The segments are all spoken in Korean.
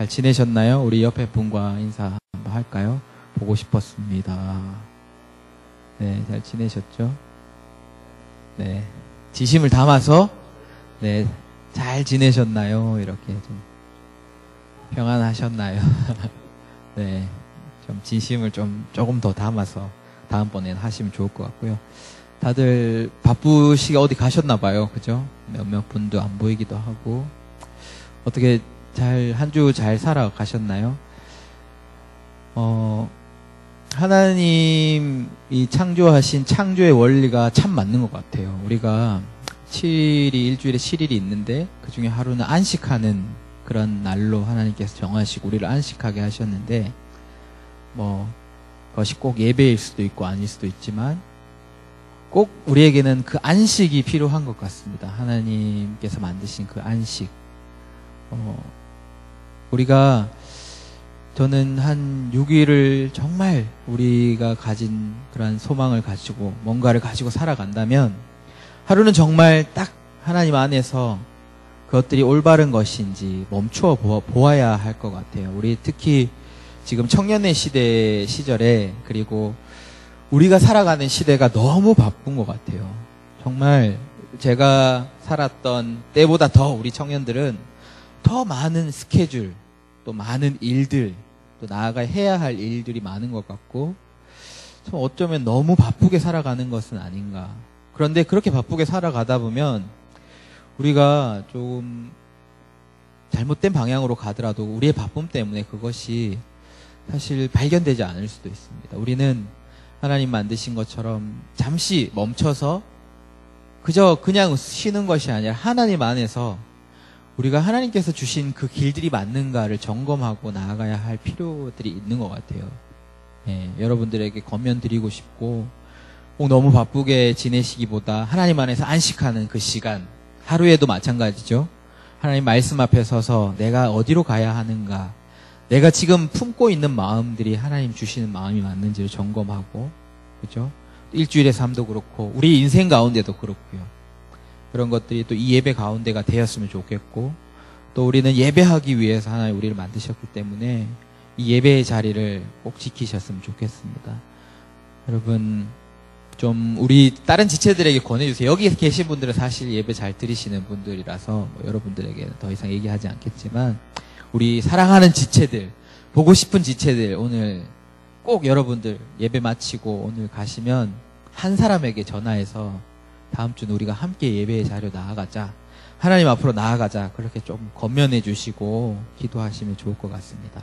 잘 지내셨나요? 우리 옆에 분과 인사 한번 할까요? 보고 싶었습니다. 네, 잘 지내셨죠? 네, 진심을 담아서 네, 잘 지내셨나요? 이렇게 좀 평안하셨나요? 네, 좀 진심을 조금 더 담아서 다음번엔 하시면 좋을 것 같고요. 다들 바쁘시게 어디 가셨나 봐요. 그죠? 몇몇 분도 안 보이기도 하고. 어떻게 한 주 잘 살아가셨나요? 하나님이 창조하신 창조의 원리가 참 맞는 것 같아요. 우리가 일주일에 7일이 있는데 그 중에 하루는 안식하는 그런 날로 하나님께서 정하시고 우리를 안식하게 하셨는데 그것이 꼭 예배일 수도 있고 아닐 수도 있지만 꼭 우리에게는 그 안식이 필요한 것 같습니다. 하나님께서 만드신 그 안식. 저는 한 6일을 정말 우리가 가진 그런 소망을 가지고 뭔가를 가지고 살아간다면 하루는 정말 딱 하나님 안에서 그것들이 올바른 것인지 멈추어 보아야 할 것 같아요. 우리 특히 지금 청년의 시절에 그리고 우리가 살아가는 시대가 너무 바쁜 것 같아요. 정말 제가 살았던 때보다 더 우리 청년들은 더 많은 스케줄, 또 많은 일들, 또 나아가 해야 할 일들이 많은 것 같고 참 어쩌면 너무 바쁘게 살아가는 것은 아닌가. 그런데 그렇게 바쁘게 살아가다 보면 우리가 조금 잘못된 방향으로 가더라도 우리의 바쁨 때문에 그것이 사실 발견되지 않을 수도 있습니다. 우리는 하나님 만드신 것처럼 잠시 멈춰서 그냥 쉬는 것이 아니라 하나님 안에서 우리가 하나님께서 주신 그 길들이 맞는가를 점검하고 나아가야 할 필요들이 있는 것 같아요. 여러분들에게 권면드리고 싶고 꼭 너무 바쁘게 지내시기보다 하나님 안에서 안식하는 그 시간, 하루에도 마찬가지죠. 하나님 말씀 앞에 서서 내가 어디로 가야 하는가, 내가 지금 품고 있는 마음들이 하나님 주시는 마음이 맞는지를 점검하고, 그죠? 일주일의 삶도 그렇고 우리 인생 가운데도 그렇고요. 그런 것들이 또 이 예배 가운데가 되었으면 좋겠고, 또 우리는 예배하기 위해서 하나님 우리를 만드셨기 때문에 이 예배의 자리를 꼭 지키셨으면 좋겠습니다. 여러분, 좀 우리 다른 지체들에게 권해주세요. 여기 계신 분들은 사실 예배 잘 드리시는 분들이라서 여러분들에게 더 이상 얘기하지 않겠지만 우리 사랑하는 지체들, 보고 싶은 지체들, 오늘 꼭 여러분들 예배 마치고 오늘 가시면 한 사람에게 전화해서 다음 주는 우리가 함께 예배의 자리로 나아가자, 하나님 앞으로 나아가자, 그렇게 좀 권면해 주시고 기도하시면 좋을 것 같습니다.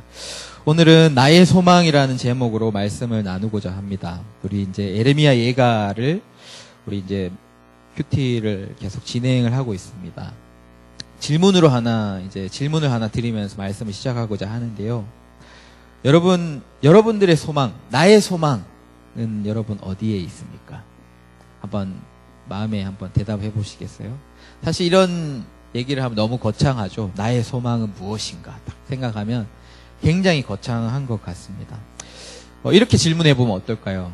오늘은 나의 소망이라는 제목으로 말씀을 나누고자 합니다. 우리 이제 에레미야 예가를 우리 이제 큐티를 계속 진행을 하고 있습니다. 질문을 하나 드리면서 말씀을 시작하고자 하는데요. 여러분들의 소망, 나의 소망은 여러분 어디에 있습니까? 마음에 한번 대답해 보시겠어요? 사실 이런 얘기를 하면 너무 거창하죠. 나의 소망은 무엇인가 딱 생각하면 굉장히 거창한 것 같습니다. 이렇게 질문해 보면 어떨까요?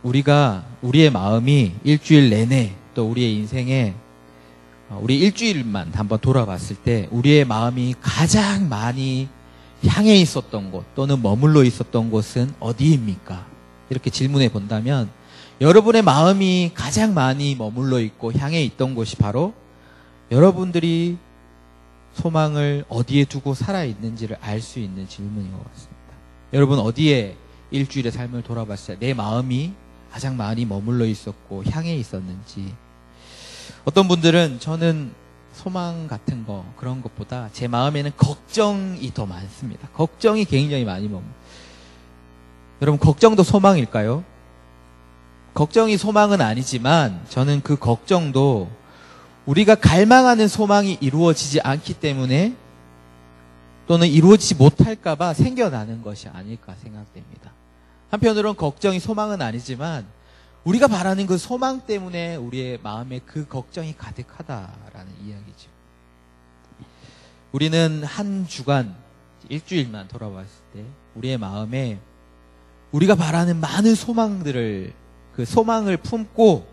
우리의 마음이 일주일 내내 또 우리의 인생에 우리 일주일만 한번 돌아봤을 때 우리의 마음이 가장 많이 향해 있었던 곳 또는 머물러 있었던 곳은 어디입니까? 이렇게 질문해 본다면 여러분의 마음이 가장 많이 머물러 있고 향해 있던 곳이 바로 여러분들이 소망을 어디에 두고 살아있는지를 알 수 있는 질문인 것 같습니다. 여러분 어디에 일주일의 삶을 돌아봤을 때 내 마음이 가장 많이 머물러 있었고 향해 있었는지. 어떤 분들은 저는 소망 같은 거 그런 것보다 제 마음에는 걱정이 더 많습니다. 걱정이 굉장히 많이 여러분 걱정도 소망일까요? 걱정이 소망은 아니지만 저는 그 걱정도 우리가 갈망하는 소망이 이루어지지 않기 때문에 또는 이루어지지 못할까봐 생겨나는 것이 아닐까 생각됩니다. 한편으로는 걱정이 소망은 아니지만 우리가 바라는 그 소망 때문에 우리의 마음에 그 걱정이 가득하다라는 이야기죠. 우리는 한 주간, 일주일만 돌아봤을 때 우리의 마음에 우리가 바라는 많은 그 소망을 품고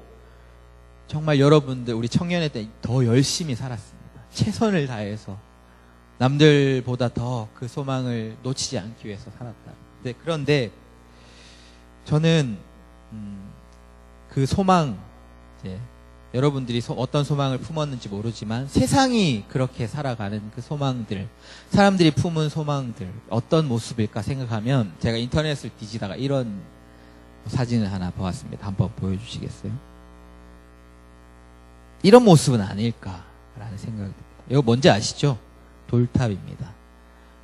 정말 여러분들, 우리 청년회 때 더 열심히 살았습니다. 최선을 다해서 남들보다 더 그 소망을 놓치지 않기 위해서 살았다. 네, 그런데 저는 그 소망, 이제 여러분들이 어떤 소망을 품었는지 모르지만 세상이 그렇게 살아가는 그 소망들, 사람들이 품은 소망들 어떤 모습일까 생각하면 제가 인터넷을 뒤지다가 이런 사진을 하나 보았습니다. 한번 보여주시겠어요? 이런 모습은 아닐까라는 생각이 듭니다. 이거 뭔지 아시죠? 돌탑입니다.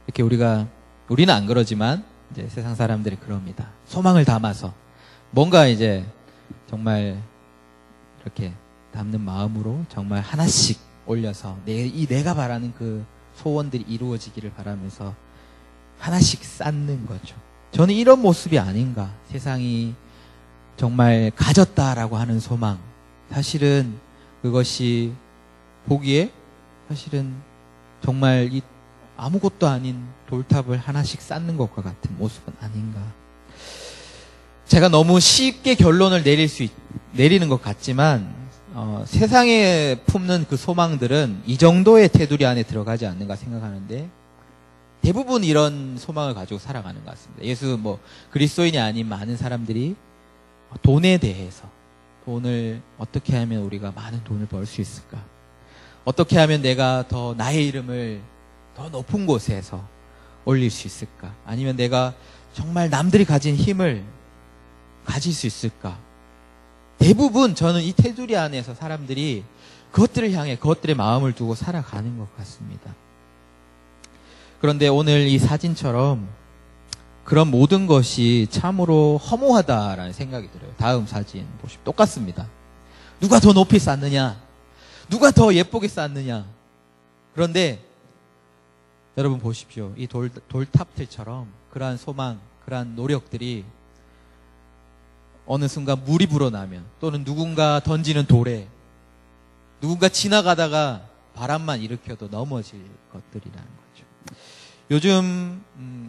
이렇게 우리는 안 그러지만 이제 세상 사람들이 그럽니다. 소망을 담아서 뭔가 이제 정말 이렇게 담는 마음으로 정말 하나씩 올려서 내가 바라는 그 소원들이 이루어지기를 바라면서 하나씩 쌓는 거죠. 저는 이런 모습이 아닌가. 세상이 정말 가졌다라고 하는 소망. 사실은 그것이 보기에 사실은 정말 이 아무것도 아닌 돌탑을 하나씩 쌓는 것과 같은 모습은 아닌가. 제가 너무 쉽게 결론을 내리는 것 같지만 세상에 품는 그 소망들은 이 정도의 테두리 안에 들어가지 않는가 생각하는데 대부분 이런 소망을 가지고 살아가는 것 같습니다. 그리스도인이 아닌 많은 사람들이 돈에 대해서 돈을 어떻게 하면 우리가 많은 돈을 벌 수 있을까? 어떻게 하면 내가 더 나의 이름을 더 높은 곳에서 올릴 수 있을까? 아니면 내가 정말 남들이 가진 힘을 가질 수 있을까? 대부분 저는 이 테두리 안에서 사람들이 그것들을 향해 그것들의 마음을 두고 살아가는 것 같습니다. 그런데 오늘 이 사진처럼 그런 모든 것이 참으로 허무하다라는 생각이 들어요. 다음 사진 보시면 똑같습니다. 누가 더 높이 쌓느냐? 누가 더 예쁘게 쌓느냐? 그런데 여러분 보십시오. 이 돌탑들처럼 그러한 소망, 그러한 노력들이 어느 순간 물이 불어나면 또는 누군가 던지는 돌에 누군가 지나가다가 바람만 일으켜도 넘어질 것들이라는 거죠. 요즘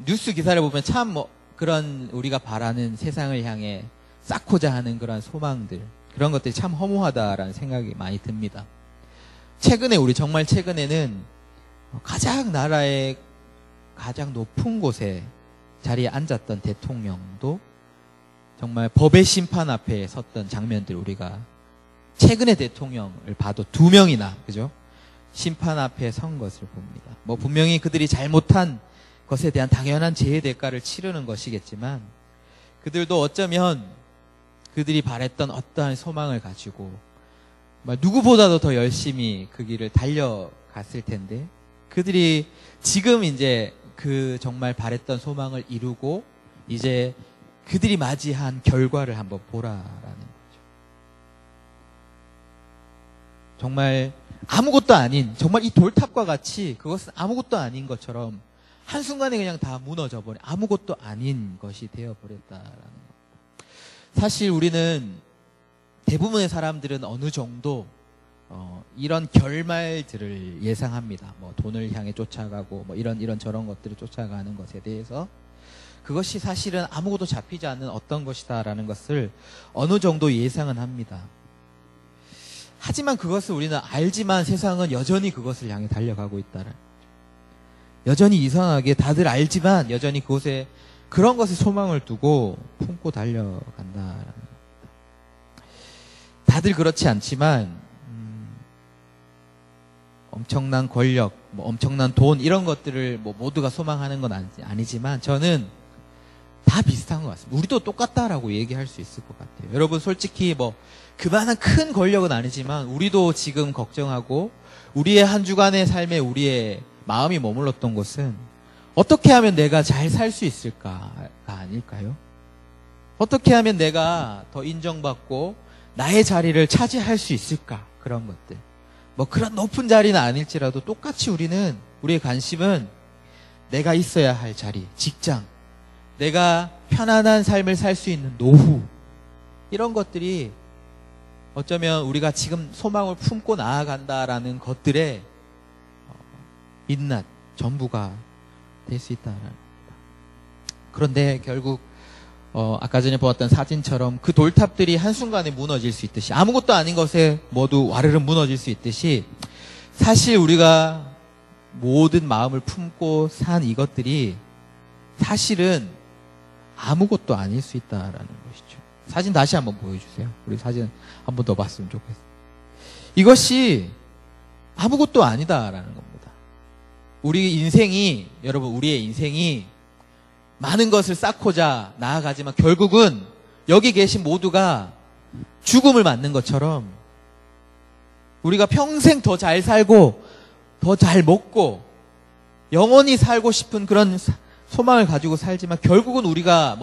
뉴스 기사를 보면 참 그런 우리가 바라는 세상을 향해 쌓고자 하는 그런 소망들, 그런 것들이 참 허무하다라는 생각이 많이 듭니다. 정말 최근에는 나라의 가장 높은 곳에 자리에 앉았던 대통령도 정말 법의 심판 앞에 섰던 장면들, 우리가 최근의 대통령을 봐도 2명이나, 그죠? 심판 앞에 선 것을 봅니다. 분명히 그들이 잘못한 것에 대한 당연한 재해 대가를 치르는 것이겠지만, 그들도 어쩌면 그들이 바랬던 어떠한 소망을 가지고 누구보다도 더 열심히 그 길을 달려갔을 텐데, 그들이 지금 이제 그 정말 바랬던 소망을 이루고 이제 그들이 맞이한 결과를 한번 보라라는 거죠. 정말 아무것도 아닌, 정말 이 돌탑과 같이 그것은 아무것도 아닌 것처럼 한순간에 그냥 다 무너져버린, 아무것도 아닌 것이 되어버렸다라는 것. 사실 우리는, 대부분의 사람들은 어느 정도 이런 결말들을 예상합니다. 돈을 향해 쫓아가고 이런 저런 것들을 쫓아가는 것에 대해서 그것이 사실은 아무것도 잡히지 않는 어떤 것이다라는 것을 어느 정도 예상은 합니다. 하지만 그것을 우리는 알지만 세상은 여전히 그것을 향해 달려가고 있다는, 여전히 이상하게 다들 알지만 여전히 그곳에 그런 것에 소망을 두고 품고 달려간다라는 겁니다. 다들 그렇지 않지만 엄청난 권력, 엄청난 돈, 이런 것들을 모두가 소망하는 건 아니지만 저는 다 비슷한 것 같습니다. 우리도 똑같다라고 얘기할 수 있을 것 같아요. 여러분 솔직히 그만한 큰 권력은 아니지만 우리도 지금 걱정하고 우리의 한 주간의 삶에 우리의 마음이 머물렀던 것은 어떻게 하면 내가 잘 살 수 있을까가 아닐까요? 어떻게 하면 내가 더 인정받고 나의 자리를 차지할 수 있을까? 그런 것들. 그런 높은 자리는 아닐지라도 똑같이 우리의 관심은 내가 있어야 할 자리, 직장, 내가 편안한 삶을 살 수 있는 노후, 이런 것들이 어쩌면 우리가 지금 소망을 품고 나아간다라는 것들의 민낯, 전부가 될 수 있다는 겁니다. 그런데 결국 아까 전에 보았던 사진처럼 그 돌탑들이 한순간에 무너질 수 있듯이, 아무것도 아닌 것에 모두 와르르 무너질 수 있듯이, 사실 우리가 모든 마음을 품고 산 이것들이 사실은 아무것도 아닐 수 있다라는 것이죠. 사진 다시 한번 보여주세요. 우리 사진 한 번 더 봤으면 좋겠어요. 이것이 아무것도 아니다라는 겁니다. 여러분, 우리의 인생이 많은 것을 쌓고자 나아가지만 결국은 여기 계신 모두가 죽음을 맞는 것처럼 우리가 평생 더 잘 살고 더 잘 먹고 영원히 살고 싶은 그런 소망을 가지고 살지만 결국은 우리가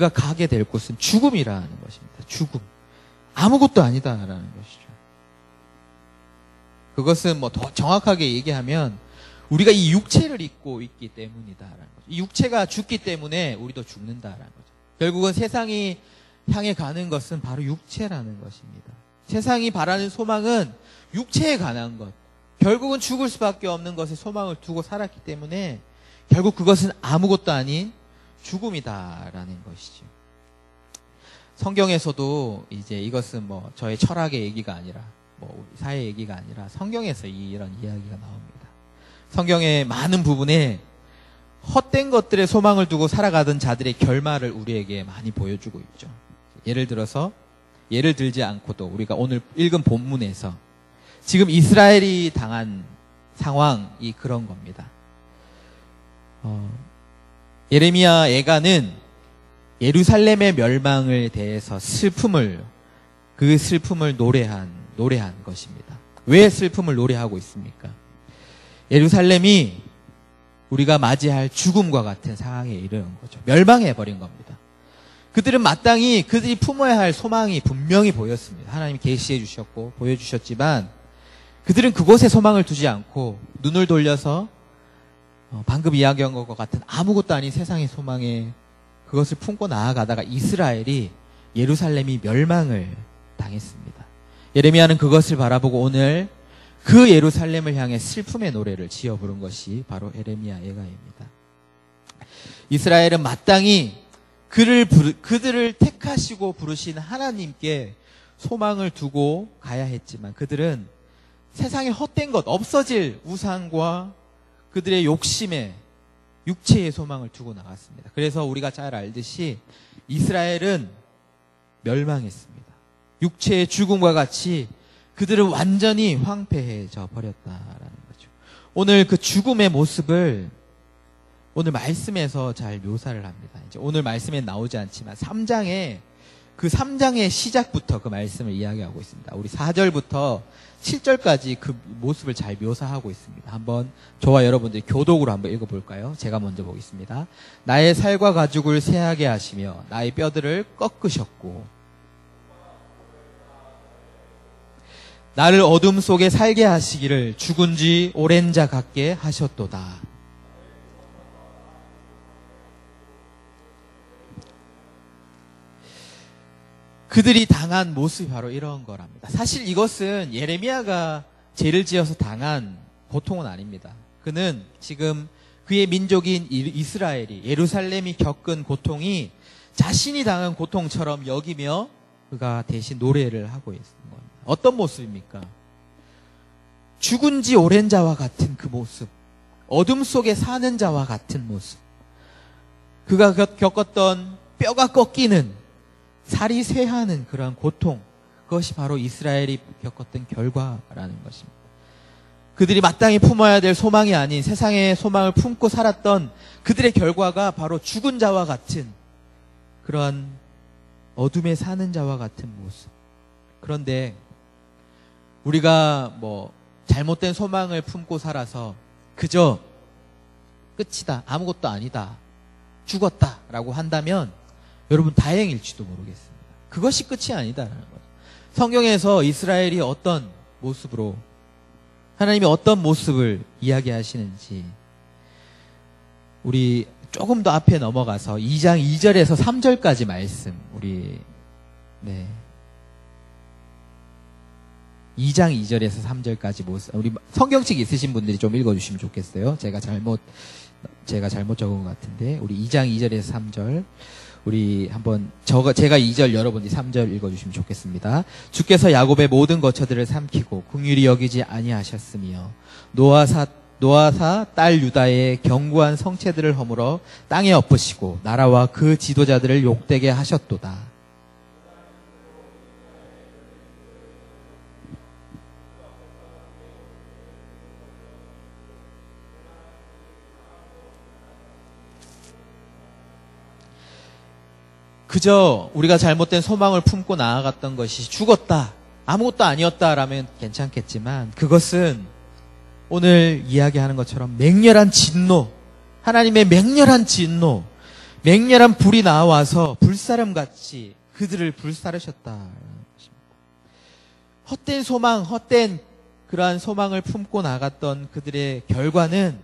가게 될 곳은 죽음이라는 것입니다. 죽음. 아무것도 아니다라는 것이죠. 그것은 더 정확하게 얘기하면 우리가 이 육체를 입고 있기 때문이다라는 거죠. 이 육체가 죽기 때문에 우리도 죽는다라는 거죠. 결국은 세상이 향해 가는 것은 바로 육체라는 것입니다. 세상이 바라는 소망은 육체에 관한 것. 결국은 죽을 수밖에 없는 것에 소망을 두고 살았기 때문에 결국 그것은 아무것도 아닌 죽음이다라는 것이죠. 성경에서도 이제 이것은 저의 철학의 얘기가 아니라 우리 사회 얘기가 아니라 성경에서 이런 이야기가 나옵니다. 성경의 많은 부분에 헛된 것들에 소망을 두고 살아가던 자들의 결말을 우리에게 많이 보여주고 있죠. 예를 들지 않고도 우리가 오늘 읽은 본문에서 지금 이스라엘이 당한 상황이 그런 겁니다. 예레미야 예가는 예루살렘의 멸망을 대해서 그 슬픔을 노래한 것입니다. 왜 슬픔을 노래하고 있습니까? 예루살렘이 우리가 맞이할 죽음과 같은 상황에 이르는 거죠. 멸망해버린 겁니다. 그들은 마땅히 그들이 품어야 할 소망이 분명히 보였습니다. 하나님이 계시해 주셨고 보여주셨지만 그들은 그곳에 소망을 두지 않고 눈을 돌려서 방금 이야기한 것과 같은 아무것도 아닌 세상의 소망에 그것을 품고 나아가다가 이스라엘이 예루살렘이 멸망을 당했습니다. 예레미야는 그것을 바라보고 오늘 그 예루살렘을 향해 슬픔의 노래를 지어 부른 것이 바로 예레미야 예가입니다. 이스라엘은 마땅히 그들을 택하시고 부르신 하나님께 소망을 두고 가야 했지만 그들은 세상의 헛된 것, 없어질 우상과 그들의 욕심에 육체의 소망을 두고 나갔습니다. 그래서 우리가 잘 알듯이 이스라엘은 멸망했습니다. 육체의 죽음과 같이 그들은 완전히 황폐해져 버렸다라는 거죠. 오늘 그 죽음의 모습을 오늘 말씀에서 잘 묘사를 합니다. 이제 오늘 말씀에 나오지 않지만 3장의 시작부터 그 말씀을 이야기하고 있습니다. 우리 4절부터 7절까지 그 모습을 잘 묘사하고 있습니다. 한번 저와 여러분들이 교독으로 한번 읽어볼까요? 제가 먼저 보겠습니다. 나의 살과 가죽을 쇠하게 하시며 나의 뼈들을 꺾으셨고 나를 어둠 속에 살게 하시기를 죽은 지 오랜 자 같게 하셨도다. 그들이 당한 모습이 바로 이런 거랍니다. 사실 이것은 예레미야가 죄를 지어서 당한 고통은 아닙니다. 그는 지금 그의 민족인 이스라엘이 예루살렘이 겪은 고통이 자신이 당한 고통처럼 여기며 그가 대신 노래를 하고 있는 겁니다. 어떤 모습입니까? 죽은 지 오랜 자와 같은 그 모습, 어둠 속에 사는 자와 같은 모습, 그가 겪었던 뼈가 꺾이는 살이 쇠하는 그러한 고통, 그것이 바로 이스라엘이 겪었던 결과라는 것입니다. 그들이 마땅히 품어야 될 소망이 아닌 세상의 소망을 품고 살았던 그들의 결과가 바로 죽은 자와 같은 그러한 어둠에 사는 자와 같은 모습. 그런데 우리가 잘못된 소망을 품고 살아서 그저 끝이다, 아무것도 아니다, 죽었다라고 한다면 여러분 다행일지도 모르겠습니다. 그것이 끝이 아니다라는 거죠. 성경에서 이스라엘이 어떤 모습으로 하나님이 어떤 모습을 이야기하시는지 우리 조금 더 앞에 넘어가서 2장 2절에서 3절까지 말씀 2장 2절에서 3절까지 모습 우리 성경책 있으신 분들이 좀 읽어주시면 좋겠어요. 제가 잘못 적은 것 같은데 우리 2장 2절에서 3절 우리 한번 제가 2절 여러분이 3절 읽어주시면 좋겠습니다. 주께서 야곱의 모든 거처들을 삼키고 긍휼히 여기지 아니하셨으며 노아 노아사 딸 유다의 견고한 성체들을 허물어 땅에 엎으시고 나라와 그 지도자들을 욕되게 하셨도다. 그저 우리가 잘못된 소망을 품고 나아갔던 것이 죽었다, 아무것도 아니었다라면 괜찮겠지만 그것은 오늘 이야기하는 것처럼 맹렬한 진노, 하나님의 맹렬한 진노, 맹렬한 불이 나와서 불사름같이 그들을 불사르셨다라는 것입니다. 헛된 소망, 헛된 그러한 소망을 품고 나갔던 그들의 결과는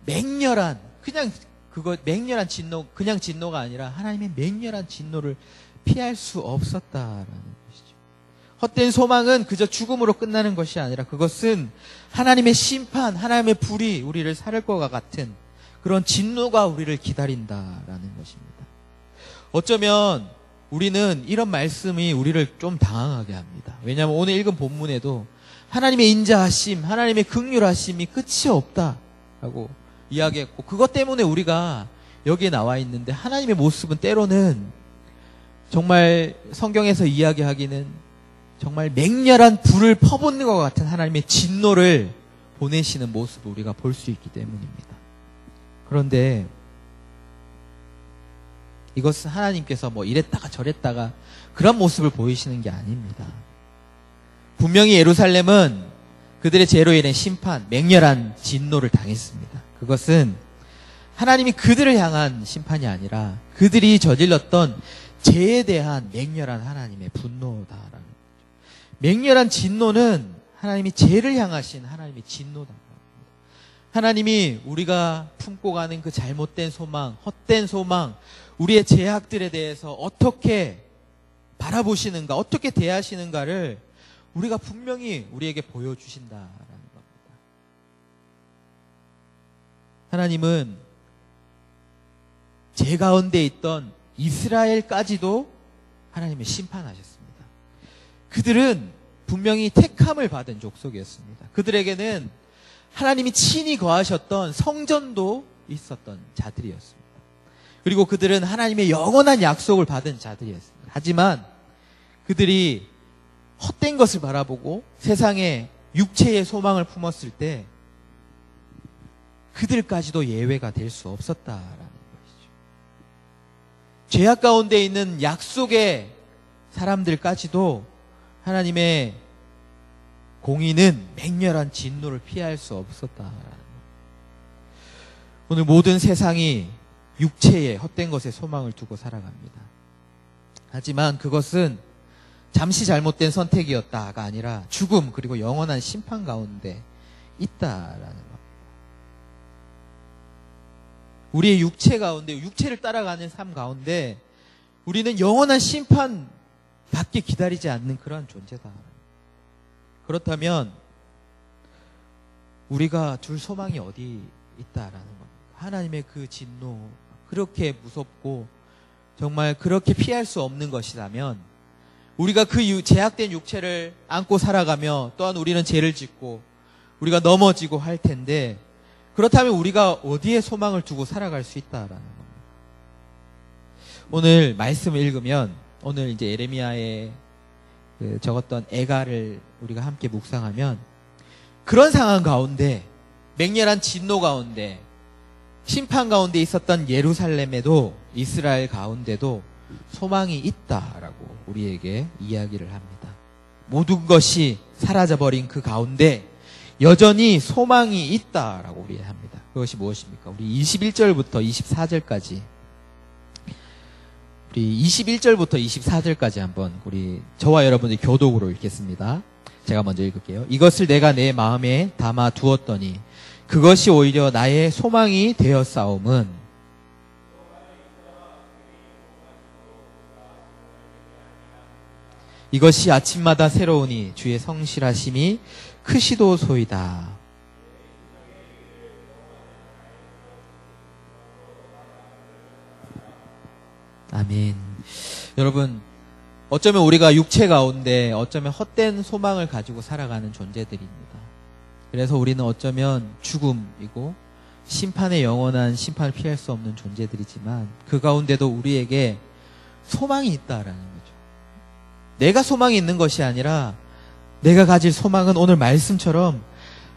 맹렬한, 맹렬한 진노, 그냥 진노가 아니라 하나님의 맹렬한 진노를 피할 수 없었다라는 것이죠. 헛된 소망은 그저 죽음으로 끝나는 것이 아니라 그것은 하나님의 심판, 하나님의 불이 우리를 사를 것과 같은 그런 진노가 우리를 기다린다라는 것입니다. 어쩌면 우리는 이런 말씀이 우리를 좀 당황하게 합니다. 왜냐하면 오늘 읽은 본문에도 하나님의 인자하심, 하나님의 긍휼하심이 끝이 없다라고 이야기했고, 그것 때문에 우리가 여기에 나와 있는데 하나님의 모습은 때로는 정말 성경에서 이야기하기는 정말 맹렬한 불을 퍼붓는 것 같은 하나님의 진노를 보내시는 모습을 우리가 볼 수 있기 때문입니다. 그런데 이것은 하나님께서 뭐 이랬다가 저랬다가 그런 모습을 보이시는 게 아닙니다. 분명히 예루살렘은 그들의 죄로 인해 심판, 맹렬한 진노를 당했습니다. 그것은 하나님이 그들을 향한 심판이 아니라 그들이 저질렀던 죄에 대한 맹렬한 하나님의 분노다라는 거죠. 맹렬한 진노는 하나님이 죄를 향하신 하나님의 진노다. 하나님이 우리가 품고 가는 그 잘못된 소망, 헛된 소망, 우리의 죄악들에 대해서 어떻게 바라보시는가, 어떻게 대하시는가를 우리가 분명히 우리에게 보여주신다라는 겁니다. 하나님은 죄 가운데 있던 이스라엘까지도 하나님이 심판하셨습니다. 그들은 분명히 택함을 받은 족속이었습니다. 그들에게는 하나님이 친히 거하셨던 성전도 있었던 자들이었습니다. 그리고 그들은 하나님의 영원한 약속을 받은 자들이었습니다. 하지만 그들이 헛된 것을 바라보고 세상에 육체의 소망을 품었을 때 그들까지도 예외가 될 수 없었다라는 것이죠. 죄악 가운데 있는 약속의 사람들까지도 하나님의 공의는 맹렬한 진노를 피할 수 없었다라는 것. 오늘 모든 세상이 육체의 헛된 것에 소망을 두고 살아갑니다. 하지만 그것은 잠시 잘못된 선택이었다가 아니라 죽음 그리고 영원한 심판 가운데 있다라는 겁니다. 우리의 육체 가운데, 육체를 따라가는 삶 가운데 우리는 영원한 심판 받기 기다리지 않는 그러한 존재다. 그렇다면 우리가 둘 소망이 어디 있다라는 겁니다. 하나님의 그 진노, 그렇게 무섭고 정말 그렇게 피할 수 없는 것이라면 우리가 그 제약된 육체를 안고 살아가며 또한 우리는 죄를 짓고 우리가 넘어지고 할 텐데, 그렇다면 우리가 어디에 소망을 두고 살아갈 수 있다라는 겁니다. 오늘 말씀을 읽으면 오늘 이제 예레미야의 적었던 애가를 우리가 함께 묵상하면 그런 상황 가운데, 맹렬한 진노 가운데, 심판 가운데 있었던 예루살렘에도, 이스라엘 가운데도 소망이 있다라고 우리에게 이야기를 합니다. 모든 것이 사라져버린 그 가운데 여전히 소망이 있다라고 우리에게 합니다. 그것이 무엇입니까? 우리 21절부터 24절까지, 우리 21절부터 24절까지 한번 우리 저와 여러분이 교독으로 읽겠습니다. 제가 먼저 읽을게요. 이것을 내가 내 마음에 담아 두었더니 그것이 오히려 나의 소망이 되었사옴은 이것이 아침마다 새로우니 주의 성실하심이 크시도소이다. 아멘. 여러분, 어쩌면 우리가 육체 가운데 어쩌면 헛된 소망을 가지고 살아가는 존재들입니다. 그래서 우리는 어쩌면 죽음이고 심판의 영원한 심판을 피할 수 없는 존재들이지만 그 가운데도 우리에게 소망이 있다라는 거죠. 내가 소망이 있는 것이 아니라 내가 가질 소망은 오늘 말씀처럼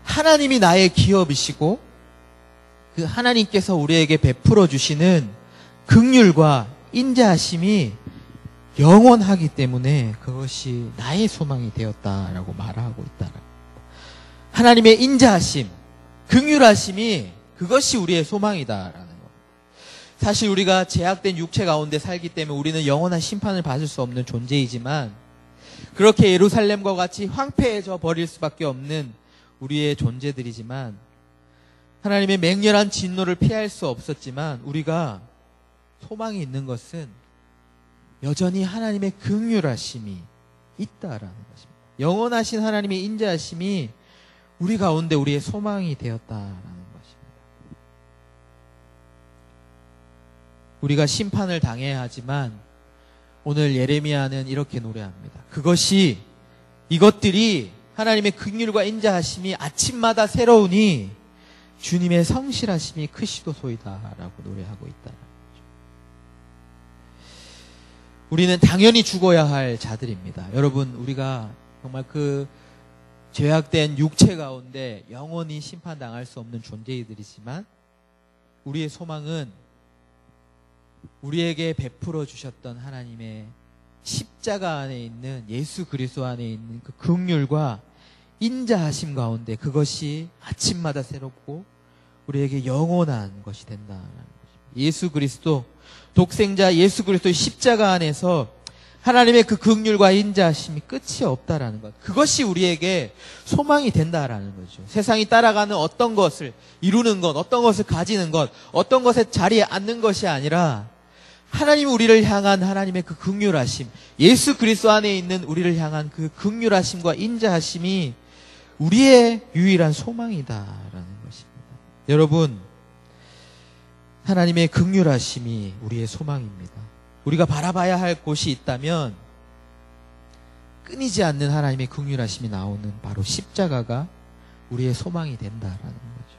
하나님이 나의 기업이시고 그 하나님께서 우리에게 베풀어 주시는 긍휼과 인자하심이 영원하기 때문에 그것이 나의 소망이 되었다라고 말하고 있다는 겁니다. 하나님의 인자하심, 긍휼하심이 그것이 우리의 소망이다라는 겁니다. 사실 우리가 제약된 육체 가운데 살기 때문에 우리는 영원한 심판을 받을 수 없는 존재이지만 그렇게 예루살렘과 같이 황폐해져 버릴 수밖에 없는 우리의 존재들이지만 하나님의 맹렬한 진노를 피할 수 없었지만 우리가 소망이 있는 것은 여전히 하나님의 긍휼하심이 있다라는 것입니다. 영원하신 하나님의 인자하심이 우리 가운데 우리의 소망이 되었다라는 것입니다. 우리가 심판을 당해야 하지만 오늘 예레미야는 이렇게 노래합니다. 이것들이 하나님의 긍휼과 인자하심이 아침마다 새로우니 주님의 성실하심이 크시도소이다라고 노래하고 있다. 우리는 당연히 죽어야 할 자들입니다. 여러분, 우리가 정말 그 죄악된 육체 가운데 영원히 심판당할 수 없는 존재이들이지만 우리의 소망은 우리에게 베풀어 주셨던 하나님의 십자가 안에 있는 예수 그리스도 안에 있는 그 긍휼과 인자하심 가운데 그것이 아침마다 새롭고 우리에게 영원한 것이 된다는 것입니다. 예수 그리스도 독생자 예수 그리스도의 십자가 안에서 하나님의 그 긍휼과 인자하심이 끝이 없다라는 것. 그것이 우리에게 소망이 된다라는 거죠. 세상이 따라가는 어떤 것을 이루는 것, 어떤 것을 가지는 것, 어떤 것의 자리에 앉는 것이 아니라 하나님 우리를 향한 하나님의 그 긍휼하심, 예수 그리스도 안에 있는 우리를 향한 그 긍휼하심과 인자하심이 우리의 유일한 소망이다라는 것입니다. 여러분, 하나님의 긍휼하심이 우리의 소망입니다. 우리가 바라봐야 할 곳이 있다면 끊이지 않는 하나님의 긍휼하심이 나오는 바로 십자가가 우리의 소망이 된다라는 거죠.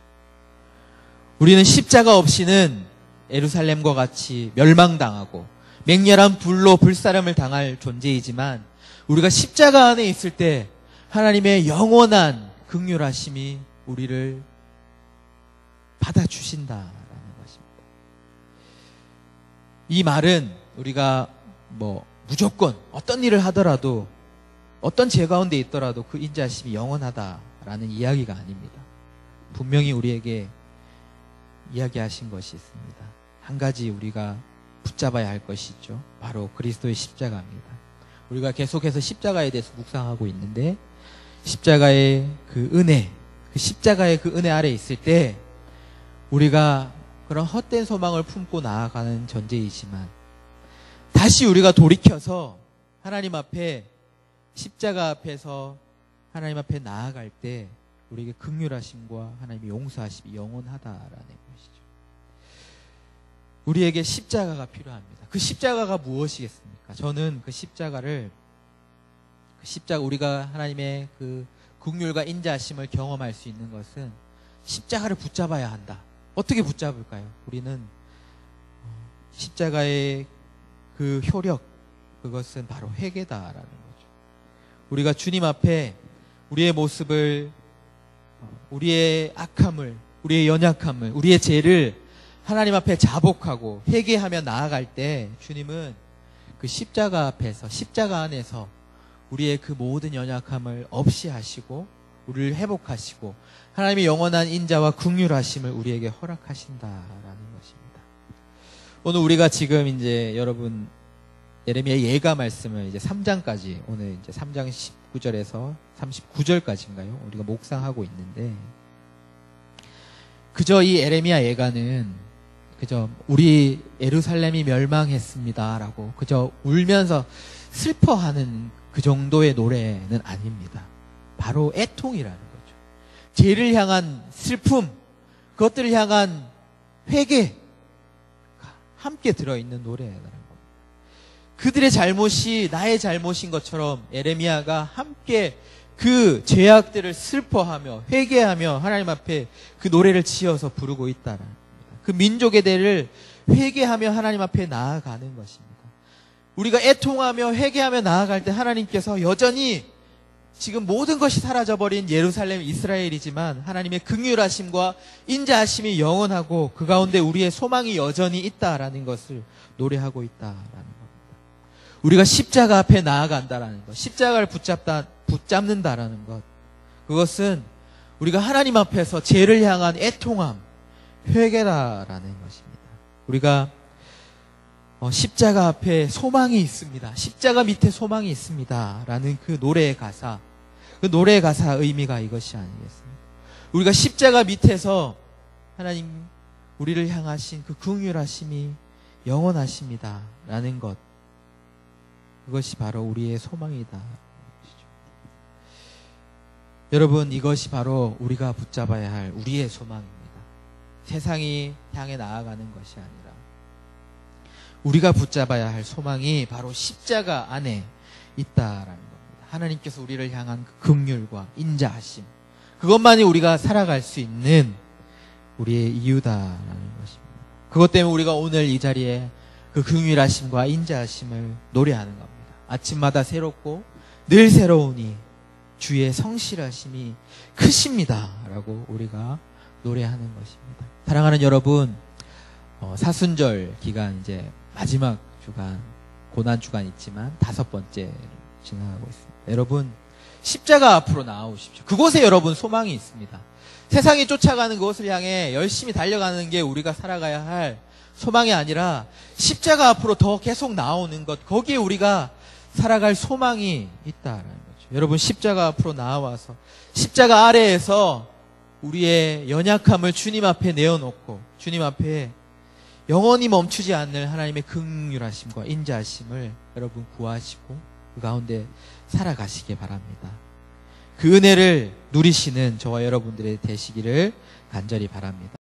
우리는 십자가 없이는 예루살렘과 같이 멸망당하고 맹렬한 불로 불사름을 당할 존재이지만 우리가 십자가 안에 있을 때 하나님의 영원한 긍휼하심이 우리를 받아주신다라는 것입니다. 이 말은 우리가 무조건 어떤 일을 하더라도 어떤 죄 가운데 있더라도 그 인자하심이 영원하다라는 이야기가 아닙니다. 분명히 우리에게 이야기하신 것이 있습니다. 한 가지 우리가 붙잡아야 할 것이 있죠. 바로 그리스도의 십자가입니다. 우리가 계속해서 십자가에 대해서 묵상하고 있는데 십자가의 그 은혜, 그 십자가의 그 은혜 아래 있을 때 우리가 그런 헛된 소망을 품고 나아가는 존재이지만 다시 우리가 돌이켜서 하나님 앞에 십자가 앞에서 하나님 앞에 나아갈 때 우리에게 긍휼하심과 하나님의 용서하심이 영원하다라는 것이죠. 우리에게 십자가가 필요합니다. 그 십자가가 무엇이겠습니까? 저는 그 십자가 우리가 하나님의 그 긍휼과 인자하심을 경험할 수 있는 것은 십자가를 붙잡아야 한다. 어떻게 붙잡을까요? 우리는 십자가의 그 효력, 그것은 바로 회개다라는 거죠. 우리가 주님 앞에 우리의 모습을, 우리의 악함을, 우리의 연약함을, 우리의 죄를 하나님 앞에 자복하고 회개하며 나아갈 때 주님은 그 십자가 앞에서, 십자가 안에서 우리의 그 모든 연약함을 없이 하시고 우리를 회복하시고 하나님의 영원한 인자와 긍휼하심을 우리에게 허락하신다라는 것입니다. 오늘 우리가 지금 이제 여러분 예레미야 예가 말씀을 이제 3장까지 오늘 이제 3장 19절에서 39절까지인가요? 우리가 묵상하고 있는데 그저 이 예레미야 예가는 그저 우리 예루살렘이 멸망했습니다라고 그저 울면서 슬퍼하는 그 정도의 노래는 아닙니다. 바로 애통이라는 거죠. 죄를 향한 슬픔, 그것들을 향한 회개가 함께 들어있는 노래라는 겁니다. 그들의 잘못이 나의 잘못인 것처럼 예레미야가 함께 그 죄악들을 슬퍼하며 회개하며 하나님 앞에 그 노래를 지어서 부르고 있다라는 겁니다. 그 민족의 대를 회개하며 하나님 앞에 나아가는 것입니다. 우리가 애통하며 회개하며 나아갈 때 하나님께서 여전히 지금 모든 것이 사라져버린 예루살렘 이스라엘이지만 하나님의 긍휼하심과 인자하심이 영원하고 그 가운데 우리의 소망이 여전히 있다라는 것을 노래하고 있다라는 겁니다. 우리가 십자가 앞에 나아간다라는 것, 십자가를 붙잡는다라는 것, 그것은 우리가 하나님 앞에서 죄를 향한 애통함, 회개라라는 것입니다. 우리가 십자가 앞에 소망이 있습니다. 십자가 밑에 소망이 있습니다. 라는 그 노래의 가사, 그 노래의 가사 의미가 이것이 아니겠습니까? 우리가 십자가 밑에서 하나님 우리를 향하신 그 긍휼하심이 영원하십니다. 라는 것, 그것이 바로 우리의 소망이다. 여러분, 이것이 바로 우리가 붙잡아야 할 우리의 소망입니다. 세상이 향해 나아가는 것이 아니라 우리가 붙잡아야 할 소망이 바로 십자가 안에 있다라는 겁니다. 하나님께서 우리를 향한 그 긍휼과 인자하심, 그것만이 우리가 살아갈 수 있는 우리의 이유다라는 것입니다. 그것 때문에 우리가 오늘 이 자리에 그 긍휼하심과 인자하심을 노래하는 겁니다. 아침마다 새롭고 늘 새로우니 주의 성실하심이 크십니다 라고 우리가 노래하는 것입니다. 사랑하는 여러분, 사순절 기간 이제 마지막 주간, 고난 주간 있지만 5번째 지나가고 있습니다. 여러분, 십자가 앞으로 나아오십시오. 그곳에 여러분 소망이 있습니다. 세상이 쫓아가는 그것을 향해 열심히 달려가는 게 우리가 살아가야 할 소망이 아니라 십자가 앞으로 더 계속 나오는 것, 거기에 우리가 살아갈 소망이 있다라는 거죠. 여러분, 십자가 앞으로 나와서 십자가 아래에서 우리의 연약함을 주님 앞에 내어놓고 주님 앞에 영원히 멈추지 않는 하나님의 긍휼하심과 인자하심을 여러분 구하시고 그 가운데 살아가시기 바랍니다. 그 은혜를 누리시는 저와 여러분들의 되시기를 간절히 바랍니다.